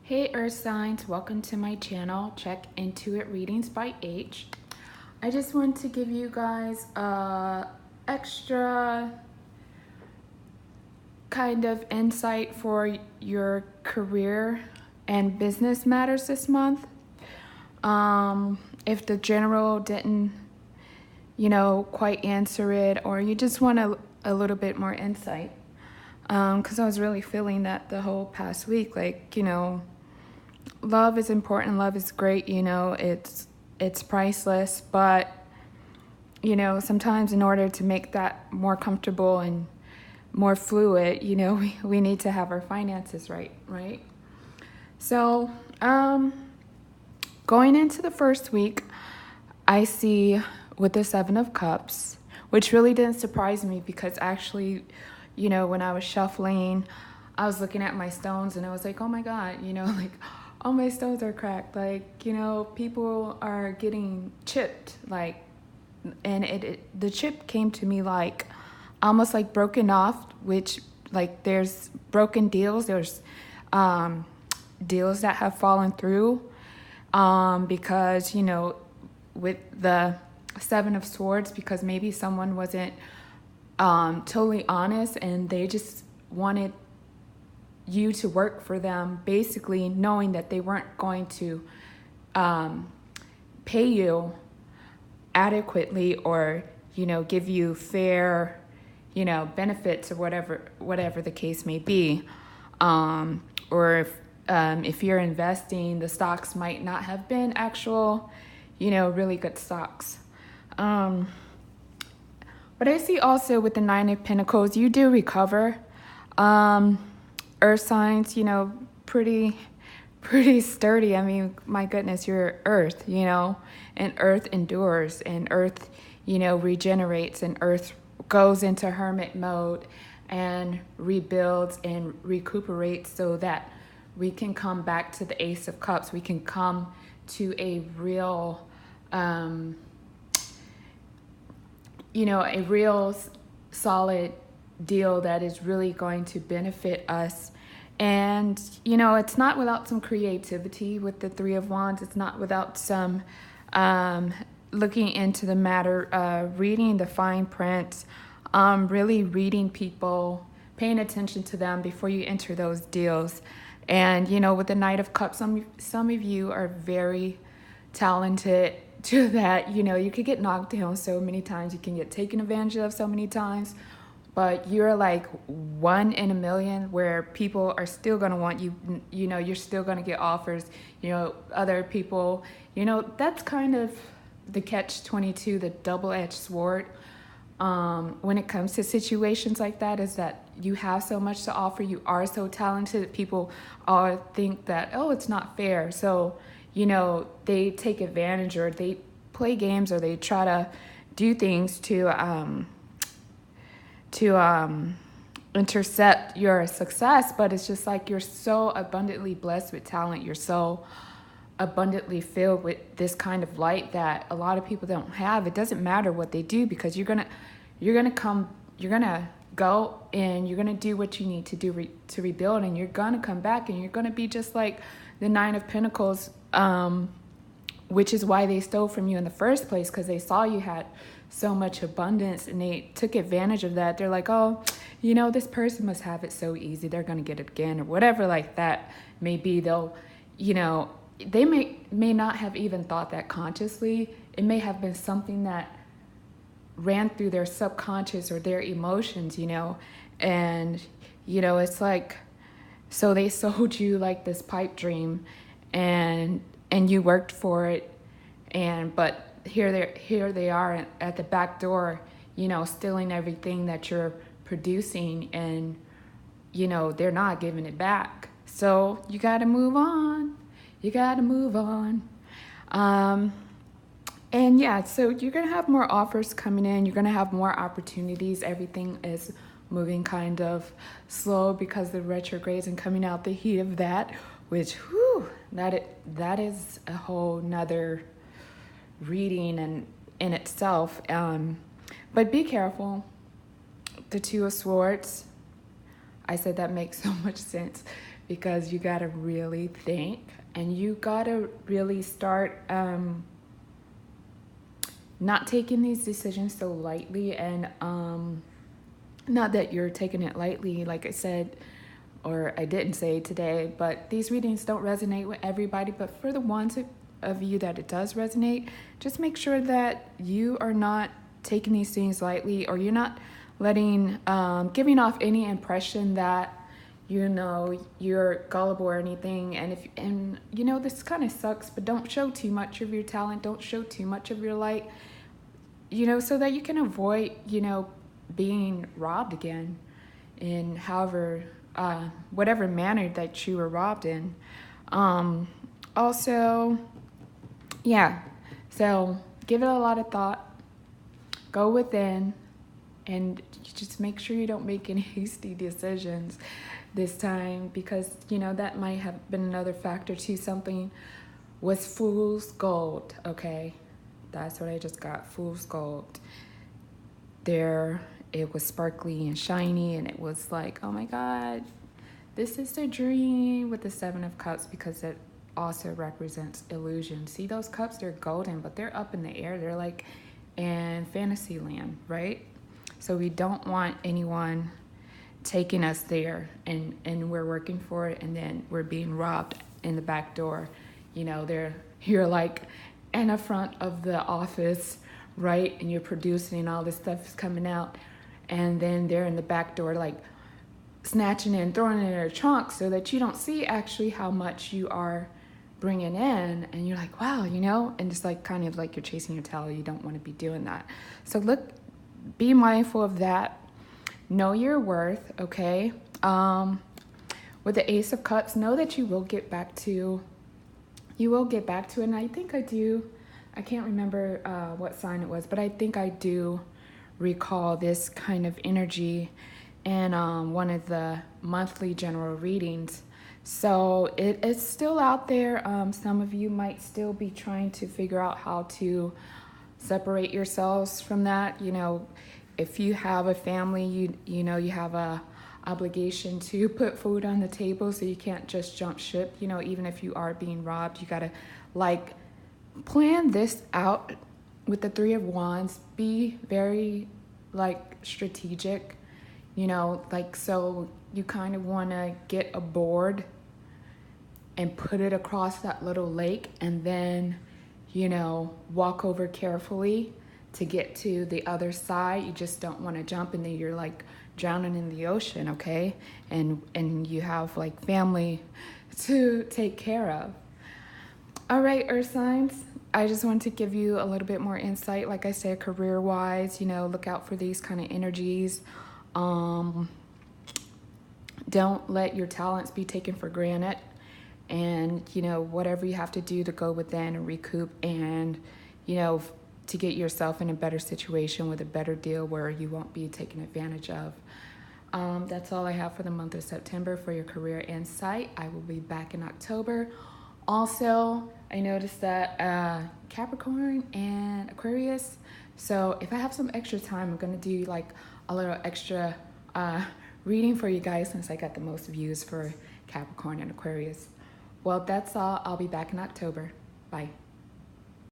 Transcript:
Hey Earth signs, welcome to my channel. Check Intuit Readings by H. I just want to give you guys a extra kind of insight for your career and business matters this month. If the general didn't, quite answer it, or you just want a little bit more insight. Because I was really feeling that the whole past week, love is important, love is great, it's priceless, but sometimes in order to make that more comfortable and more fluid, we need to have our finances right? So going into the first week, I see with the Seven of Cups, which really didn't surprise me because actually, when I was shuffling, I was looking at my stones and I was like, oh my God, all my stones are cracked. People are getting chipped, and the chip came to me almost like broken off, which there's broken deals, there's deals that have fallen through, because, with the Seven of Swords, because maybe someone wasn't totally honest and they just wanted you to work for them, basically knowing that they weren't going to pay you adequately or give you fair benefits or whatever the case may be, or if you're investing, the stocks might not have been actual really good stocks. But I see also with the Nine of Pentacles, you do recover. Earth signs, pretty sturdy. I mean, my goodness, you're Earth, and Earth endures, and Earth, regenerates, and Earth goes into hermit mode and rebuilds and recuperates so that we can come back to the Ace of Cups. We can come to a real, a real solid deal that is really going to benefit us. And it's not without some creativity with the Three of Wands. It's not without some looking into the matter, reading the fine print, really reading people, paying attention to them before you enter those deals. And with the Knight of Cups, some of you are very talented to that. You could get knocked down so many times, you can get taken advantage of so many times, but you're like one in a million where people are still going to want you. You're still going to get offers. Other people, that's kind of the catch-22, the double-edged sword when it comes to situations like that, is that you have so much to offer, you are so talented, people all think that, oh, it's not fair, so they take advantage, or they play games, or they try to do things to intercept your success. But it's just like you're so abundantly blessed with talent, you're so abundantly filled with this kind of light that a lot of people don't have. It doesn't matter what they do, because you're gonna go and you're gonna do what you need to do to rebuild, and you're gonna come back, and you're gonna be just like the Nine of Pentacles, which is why they stole from you in the first place, because they saw you had so much abundance and they took advantage of that. They're like, oh, this person must have it so easy, they're gonna get it again, or whatever like that may be. They'll, they may not have even thought that consciously. It may have been something that ran through their subconscious or their emotions, and it's like, so they sold you like this pipe dream, and you worked for it, but here they are at the back door, stealing everything that you're producing, and they're not giving it back. So you got to move on. And yeah, so you're going to have more offers coming in. You're going to have more opportunities. Everything is moving kind of slow because the retrogrades and coming out the heat of that, which, that is a whole nother reading in itself. But be careful. The Two of Swords, I said that makes so much sense. because you got to really think, and you got to really start not taking these decisions so lightly. And not that you're taking it lightly, like I said, or I didn't say today, but these readings don't resonate with everybody. But for the ones of you that it does resonate, just make sure that you are not taking these things lightly, or you're not letting, giving off any impression that, you know, you're gullible or anything. And you know, this kind of sucks, but don't show too much of your talent. Don't show too much of your light, you know, so that you can avoid, you know, being robbed again in however, whatever manner that you were robbed in. Also, yeah, so give it a lot of thought, go within, and just make sure you don't make any hasty decisions this time, because, you know, that might have been another factor too. Something was fool's gold, okay? That's what I just got, fool's gold. There, it was sparkly and shiny, and it was like, oh my God, this is the dream, with the Seven of Cups, because it also represents illusion. See those cups, they're golden, but they're up in the air. They're like in fantasy land, right? So we don't want anyone taking us there, and we're working for it, and then we're being robbed in the back door. You know, you're like in the front of the office, right? And you're producing, and all this stuff is coming out, and then they're in the back door, like snatching it and throwing it in their trunk, so that you don't see actually how much you are bringing in. And you're like, wow, you know, and it's like kind of like you're chasing your tail. You don't want to be doing that. So look, be mindful of that. Know your worth, okay? With the Ace of Cups, know that you will get back to it. And I think I do. I can't remember what sign it was, but I think I do recall this kind of energy in one of the monthly general readings. So it's still out there. Some of you might still be trying to figure out how to separate yourselves from that. You know, if you have a family, you know, you have a obligation to put food on the table, so you can't just jump ship. You know, even if you are being robbed, you gotta like plan this out. With the Three of Wands, be very like strategic, you know, like, so you kind of want to get a board and put it across that little lake, and then, you know, walk over carefully to get to the other side. You just don't want to jump, and then you're like drowning in the ocean, okay? And you have like family to take care of. All right, Earth signs, I just want to give you a little bit more insight. Like I said, career-wise, you know, look out for these kind of energies. Don't let your talents be taken for granted. And, you know, whatever you have to do to go within and recoup, and, you know, to get yourself in a better situation with a better deal where you won't be taken advantage of. That's all I have for the month of September for your career insight. I will be back in October. Also, I noticed that Capricorn and Aquarius, so if I have some extra time, I'm going to do like a little extra reading for you guys, since I got the most views for Capricorn and Aquarius. Well, that's all. I'll be back in October. Bye.